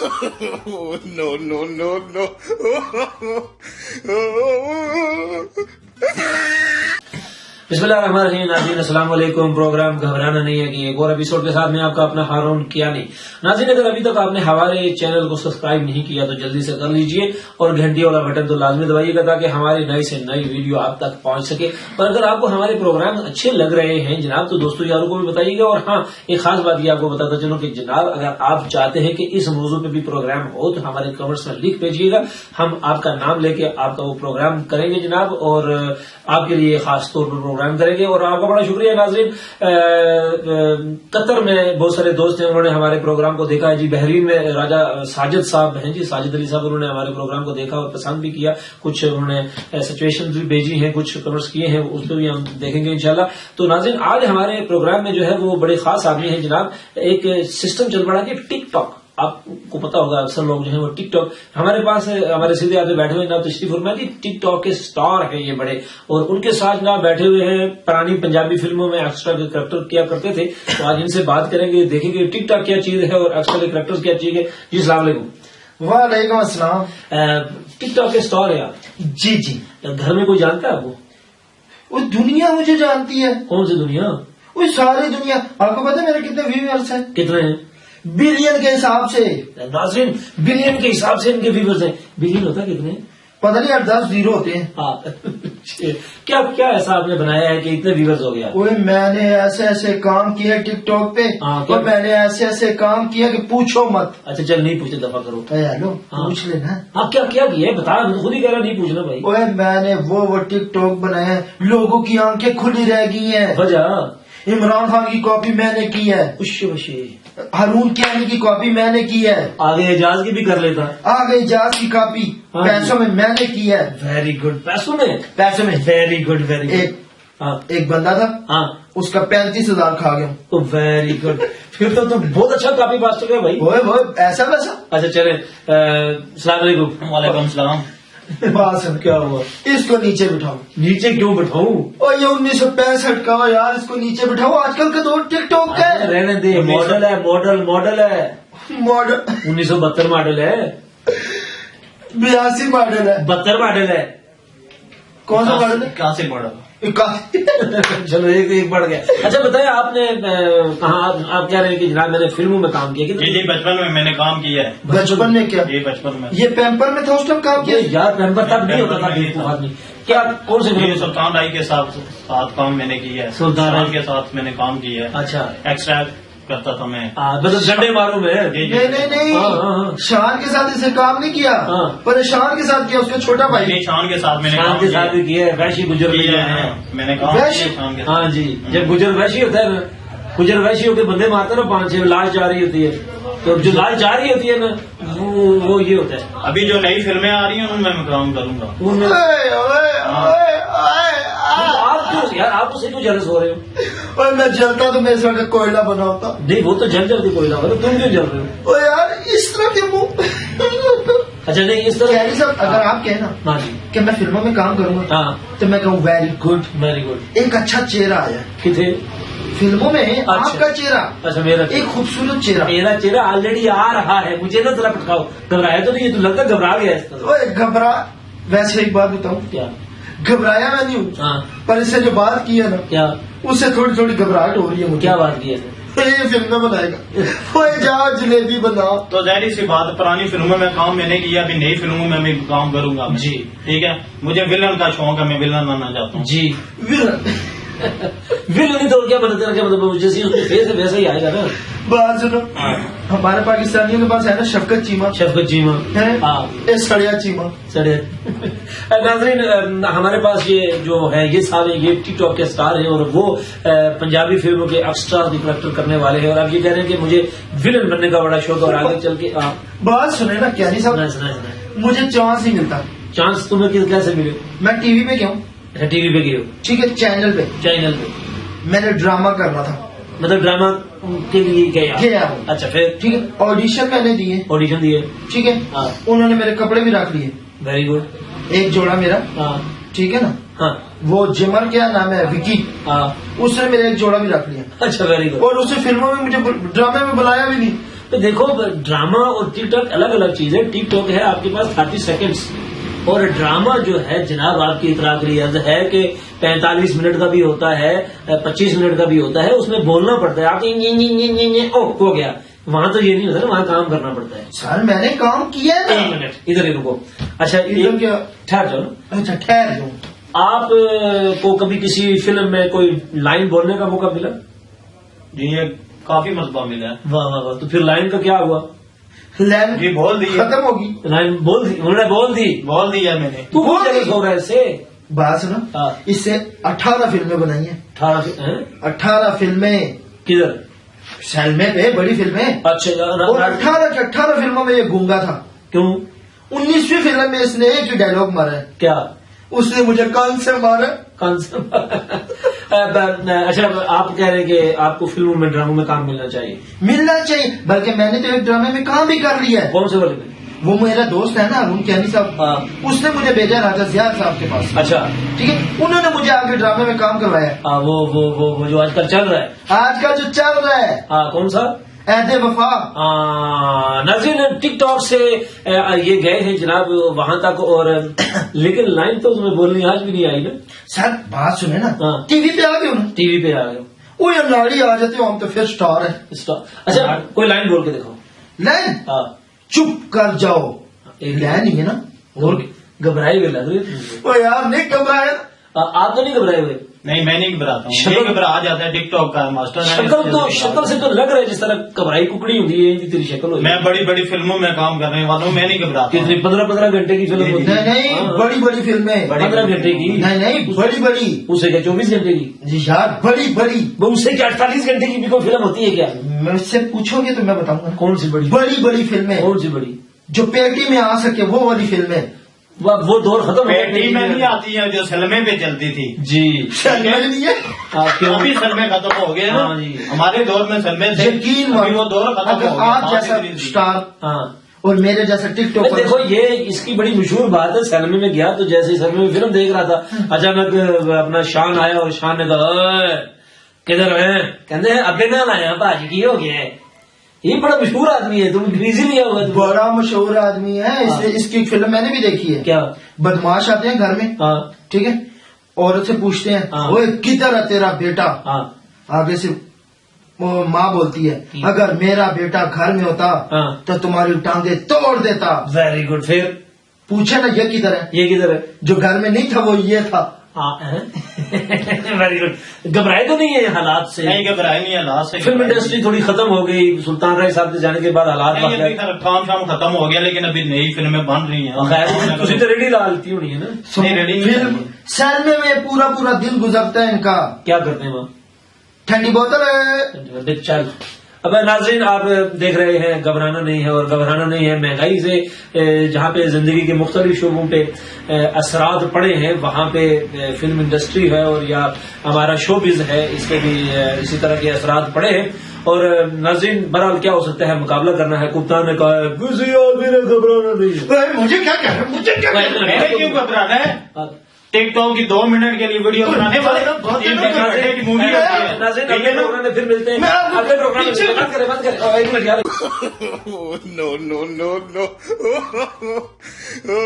No, no, no, no. बिस्मिल्लाहिर्रहमानिर्रहीम। नाज़रीन अस्सलाम वालेकुम। प्रोग्राम घबराना नहीं है कि एक और एपिसोड के साथ में आपका अपना हारून कियानी। नाज़रीन, अगर अभी तक आपने हमारे चैनल को सब्सक्राइब नहीं किया तो जल्दी से कर लीजिए और घंटी वाला बटन तो लाजमी दबाइएगा ताकि हमारी नई से नई वीडियो आप तक पहुंच सके। और अगर आपको हमारे प्रोग्राम अच्छे लग रहे हैं जनाब तो दोस्तों यारों को भी बताइएगा। और हाँ, एक खास बात ये आपको बताता चलूं कि जनाब अगर आप चाहते हैं कि इस मौजू पे भी प्रोग्राम हो तो हमारे कमेंट्स में लिख भेजिएगा, हम आपका नाम लेके आपका वो प्रोग्राम करेंगे जनाब, और आपके लिए खास तौर पर प्रोग्राम करेंगे। और आपका बड़ा शुक्रिया नाज़रीन। कतर में बहुत सारे दोस्त हैं, उन्होंने हमारे प्रोग्राम को देखा है जी। बहरीन में राजा साजिद साहब हैं जी, साजिद अली साहब, उन्होंने हमारे प्रोग्राम को देखा और पसंद भी किया। कुछ उन्होंने सिचुएशन भी भेजी हैं, कुछ कमेंट्स किए हैं, उस पर भी हम देखेंगे इंशाल्लाह। तो नाज़रीन, आज हमारे प्रोग्राम में जो है वो बड़े खास आदमी है जनाब। एक सिस्टम चल पड़ा कि टिकटॉक, आपको पता होगा अक्सर लोग जो है वो टिकटॉक हमारे पास हमारे सीधे आगे बैठे हुए जनाब तशरीफ फरमा जी, टिकटॉक के स्टार हैं ये बड़े, और उनके साथ जनाब बैठे हुए हैं पुरानी पंजाबी फिल्मों में एक्स्ट्रा के करैक्टर किया करते थे। तो आज इनसे बात करेंगे, देखेंगे टिकटॉक क्या चीज है और एक्स्ट्रा के करैक्टर क्या चीज है। जी अस्सलाम वालेकुम। वालेकुम अस्सलाम। टिकटॉक के स्टार है आप? जी जी। घर में कोई जानता है आपको? वो दुनिया मुझे जानती है। कौन सी दुनिया? वो सारी दुनिया। आपको पता है मेरे कितने व्यूअर्स हैं? कितने हैं? बिलियन के हिसाब से। नाज़रीन, बिलियन के हिसाब से इनके व्यूअर्स हैं। बिलियन होता है कितने? पता नहीं, 8-10 जीरो होते हैं। हाँ। क्या क्या ऐसा आपने बनाया है कि इतने व्यूअर्स हो गया? वो मैंने ऐसे ऐसे काम किए टिकटॉक पे। हाँ, क्या? और मैंने ऐसे ऐसे काम किया कि पूछो मत। अच्छा चल, नहीं पूछते, दफा करो। हेलो, हाँ। पूछ लेना। हाँ, क्या क्या किया है बता, खुद ही कह रहा नहीं पूछना भाई। वो मैंने वो टिकटॉक बनाए हैं, लोगों की आंखें खुली रह गई हैं। वजह? इमरान खान की कॉपी मैंने की है, हारून कियानी की कॉपी मैंने की है, आगे एजाज की भी कर लेता। आगे इजाज की कॉपी हाँ, पैसों में मैंने की है। Very good. पैसों में? पैसों में। Very good, very good. एक बंदा था, हाँ, उसका 35,000 खा गया। तो वेरी गुड। फिर तो तुम बहुत अच्छा कॉपी मास्टर है भाई। वो ऐसा वैसा। अच्छा चले, अस्सलाम वालेकुम। वालेकुम सलाम। बात सुन, क्या हुआ? इसको नीचे बिठाओ। नीचे क्यों बिठाऊं? और ये 1965 का हो यार, इसको नीचे बिठाओ। आजकल का दौर टिकटॉक का है। रहने दे, मॉडल है, मॉडल है। मॉडल 1972 मॉडल है। 82 मॉडल है। 72 मॉडल है। कौन सा मॉडल है? कहाँ से मॉडल? चलो एक बढ़ गया। अच्छा बताइए, आपने कहा आप कह रहे हैं कि जनाब मैंने फिल्मों में काम किया? जी जी, बचपन में मैंने काम किया है। बचपन में क्या? ये बचपन में ये पैम्पर में था उस टाइम काम किया। यार पैम्पर तब नहीं होता था बेवकूफ आदमी। क्या कौन से ये फिल्म? सुल्तान राय के साथ काम मैंने किया है। सुल्तान राय के साथ मैंने काम किया है। अच्छा, एक्स्ट्रा करता था मैं। मतलब झंडे मारो में? जी जी। नहीं हाँ, हाँ, हाँ। शान के साथ इसे काम नहीं किया, हाँ। पर शान के साथ किया, उसका छोटा भाई। नहीं, शान के साथ मैंने शान काम के किया साथ भी किया है, वैशी गुजर भी किया किया है। है। मैंने काम वैशी? किया शान के साथ। हाँ जी, जब गुजर वैशी होता है ना, गुजर वैशी होकर बंदे मारते ना 5-6, लाश जा रही होती है, तो जो लाश जा रही होती है ना वो ये होता है। अभी जो नई फिल्में आ रही हैं उनमें मैं काम करूंगा। उनमें ओए, ओए, ओए, ओए, आप क्यों यार, आप उससे क्यों जेलस हो रहे हो? ओए, मैं जलता तो मेरे साथ कोयला बना होता। नहीं, वो तो जल जल्दी कोई ना, तुम क्यों जल रहे हो? ओ यार, इस तरह के मुंह। अच्छा नहीं, इस तरह। खैरी साहब, अगर आप कहना हाँ जी, कि मैं फिल्मों में काम करूंगा हाँ, तो मैं कहूँ वेरी गुड। Very good. एक अच्छा चेहरा आया किथे? फिल्मों में। आपका चेहरा, अच्छा मेरा एक खूबसूरत चेहरा। मेरा चेहरा ऑलरेडी आ रहा है, मुझे ना जरा पटकाओ। घबराया तो नहीं है? तो लगता घबरा गया इस तरह। ओए घबरा, वैसे एक बात बताऊं, क्या? घबराया मैं नहीं हूँ, हाँ, पर इससे जो बात की है ना, क्या उससे थोड़ी थोड़ी घबराहट हो रही है मुझे। क्या बात की है? ये फिल्म में बनाएगा, ओए जाओ जलेबी बनाओ। तो जाहिर सी बात, पुरानी फिल्मों में काम मैंने किया, अभी नई फिल्मों में मैं काम करूंगा मैं। जी। ठीक है, मुझे विलन का शौक है, मैं विलन बनना चाहता हूँ। जी। विलन विलन तो क्या बनता क्या मतलब, जैसे उसके फेस है वैसा ही आएगा ना। बात सुनो, हमारे पाकिस्तानियों के पास है ना शफकत चीमा, शफकत चीमा है, हाँ, ये सड़िया चीमा। सड़े। नाज़रीन, हमारे पास ये जो है ये सारे ये टिकटॉक के स्टार हैं और वो पंजाबी फिल्मों के एक्स्ट्रा करेक्टर करने वाले हैं, और आप ये कह रहे हैं कि मुझे विलन बनने का बड़ा शौक है और आगे चल के बात सुने ना क्या नहीं साहब, सुना। मुझे चांस नहीं मिलता। चांस तुम्हें कैसे मिले? मैं टीवी पे गया हूँ। अच्छा, टीवी पे गए हो? ठीक है, चैनल पे मैंने ड्रामा करना था, मतलब ड्रामा के लिए गया। अच्छा फिर? ठीक है, ऑडिशन मैंने दिए, ऑडिशन दिए। ठीक है, हाँ, उन्होंने मेरे कपड़े भी रख लिए। Very good. एक जोड़ा मेरा, हाँ ठीक है ना, हाँ वो जिमर क्या नाम है, विकी, हाँ, उसने मेरा एक जोड़ा भी रख लिया। अच्छा वेरी गुड। और उसे फिल्मों में मुझे ड्रामे में बुलाया भी नहीं। دیکھو ڈرامہ اور ٹک ٹاک الگ الگ چیز ہے. ٹک ٹاک ہے آپ کے پاس 30 سیکنڈز اور ڈرامہ جو ہے جناب آپ کی اطلاق ریاض ہے کہ 45 منٹ کا بھی ہوتا ہے 25 منٹ کا بھی ہوتا ہے. اس میں بولنا پڑتا ہے. آپ ہو گیا, وہاں تو یہ نہیں ہوتا نا, وہاں کام کرنا پڑتا ہے. سر میں نے کام کیا ہے. 1 منٹ ادھر ہی رکو. اچھا ادھر کیا؟ ٹھہر جاؤ نا. اچھا ٹھہر جاؤں. آپ کو کبھی کسی فلم میں کوئی لائن بولنے کا موقع ملا؟ جی یہ کافی مرتبہ ملا ہے. واہ واہ واہ. تو پھر لائن کا کیا ہوا؟ لائن جی بول دی ختم ہوگی. لائن بول دی, انہوں نے بول دی. بول دیا میں نے. تو وہ جگہ ہو رہا ہے اس سے. بات سنو, ہاں. اس سے 18 فلمیں بنائی ہیں. 18 فلمیں کدھر؟ سلمے پہ بڑی فلمیں. اچھا اور 18 فلموں میں یہ گونگا تھا. کیوں؟ 19ویں فلم میں اس نے ایک ہی ڈائلگ مارا ہے. کیا؟ اس نے مجھے کان سے مارا. اچھا آپ کہہ رہے ہیں کہ آپ کو فلموں میں ڈراموں میں کام ملنا چاہیے. ملنا چاہیے, بلکہ میں نے تو ایک ڈرامے میں کام بھی کر لیا ہے. کون سے والے میں؟ وہ میرا دوست ہے نا ارون کیانی صاحب, ہاں. اس نے مجھے بھیجا راجا زیاد صاحب کے پاس. اچھا ٹھیک ہے, انہوں نے مجھے آگے ڈرامے میں کام کروایا. وہ جو آج کل چل رہا ہے. آج کل جو چل رہا ہے ہاں کون سا؟ عہد وفا. ناظرین ٹک ٹاک سے یہ گئے ہیں جناب وہاں تک, اور لیکن لائن تو تمہیں بولنی آج بھی نہیں آئی نا. سر بات سنے نا, ہاں. ٹی وی پہ آ گئے نا, ٹی وی پہ آ گئے. وہ یہ ناڑی آ جاتے ہو ہم تو پھر سٹار ہے. اچھا کوئی لائن بول کے دیکھو. لائن ہاں چپ کر جاؤ. لائن نہیں ہے نا, اور گھبرائی ہوئے لگ رہی ہے. وہ یار نہیں گھبرایا. آپ تو نہیں گھبرائے ہوئے؟ نہیں میں نہیں گھبراتا ہوں. شکل- یہ گھبرا جاتا ہے. ٹک ٹاک کا ماسٹر ہے. شکل سے تو لگ رہا ہے جس طرح گھبرائی ککڑی ہوتی ہے تیری شکل ہوئی. میں بڑی بڑی فلموں میں کام کرنے والا ہوں. میں نہیں گھبراتا ہوں. کتنی 15 گھنٹے کی فلم ہوتی ہے؟ نہیں نہیں, بڑی بڑی فلمیں. 15 گھنٹے کی؟ نہیں نہیں, بڑی بڑی. اسے کیا 24 گھنٹے کی؟ جی یار بڑی بڑی. وہ اس سے کیا 48 گھنٹے کی بھی کوئی فلم ہوتی ہے کیا؟ مجھ سے پوچھو گے تو میں بتاؤں گا. کون سی بڑی؟ بڑی بڑی فلمیں کون سی بڑی؟ جو پیٹی میں آ سکے وہ والی فلمیں. وہ دور ختم ہو گیا. پیٹی میں نہیں آتی ہے جو سلمے پہ چلتی تھی. جی کیوں بھی سلمے ختم ہو گئے نا. ہاں جی. ہمارے دور میں سلمے تھے. یقین ابھی وہ دور ختم اگر ہو گیا. آپ جیسا اسٹار ہاں اور میرے جیسا ٹک ٹاک. دیکھو یہ اس کی بڑی مشہور بات ہے. سلمے میں گیا تو جیسے ہی سلمے میں فلم دیکھ رہا تھا اچانک اپنا شان آیا اور شان نے کہا اوئے کدھر ہیں, کہتے ہیں ابے نہ لایا بھاجی کی ہو گیا ہے. یہ بڑا مشہور آدمی ہے, تم کریزی نہیں ہوگا. بڑا مشہور آدمی ہے. اس کی فلم میں نے بھی دیکھی ہے. کیا؟ بدماش آتے ہیں گھر میں, ہاں ٹھیک ہے, عورت سے پوچھتے ہیں ہاں. وہ کدھر ہے تیرا بیٹا. ہاں آگے سے وہ ماں بولتی ہے اگر میرا بیٹا گھر میں ہوتا ہاں. تو تمہاری ٹانگیں توڑ دیتا. Very good. پھر پوچھے نا یہ کدھر ہے. یہ کدھر ہے؟ جو گھر میں نہیں تھا وہ یہ تھا. Very good. گھبرائے تو نہیں ہے حالات سے؟ نہیں گھبرائے نہیں. اللہ سے فلم انڈسٹری تھوڑی ختم ہو گئی سلطان رائے صاحب کے جانے کے بعد حالات نہیں, ابھی واقعات. کام شام ختم ہو گیا لیکن ابھی نئی فلمیں بن رہی ہیں. خیر تھی تو ریڈی ڈالتی ہونی ہے نا. نہیں, ریڈی نہیں فلم سینمے میں پورا دن گزرتا ہے ان کا. کیا کرتے ہیں وہاں؟ ٹھنڈی بوتل ہے. چل اب ناظرین آپ دیکھ رہے ہیں گھبرانا نہیں ہے, اور گھبرانا نہیں ہے مہنگائی سے جہاں پہ زندگی کے مختلف شعبوں پہ اثرات پڑے ہیں وہاں پہ فلم انڈسٹری ہے اور یا ہمارا شو بز ہے اس پہ بھی اسی طرح کے اثرات پڑے ہیں. اور ناظرین بہرحال کیا ہو سکتا ہے, مقابلہ کرنا ہے. کپتان نے کہا ہے کسی آدمی نے گھبرانا نہیں ہے. مجھے کیا کہہ رہے ہیں, مجھے کیا کہہ رہے ہیں؟ میں نے کیوں گھبرانا ہے. ٹک ٹاک کی 2 منٹ کے لیے ویڈیو بنانے والے 3 گھنٹے کی مووی ہوتی ہے. ناظرین اگلے پروگرام میں پھر ملتے ہیں. اگلے پروگرام میں بند کریں. ایک منٹ یار. no.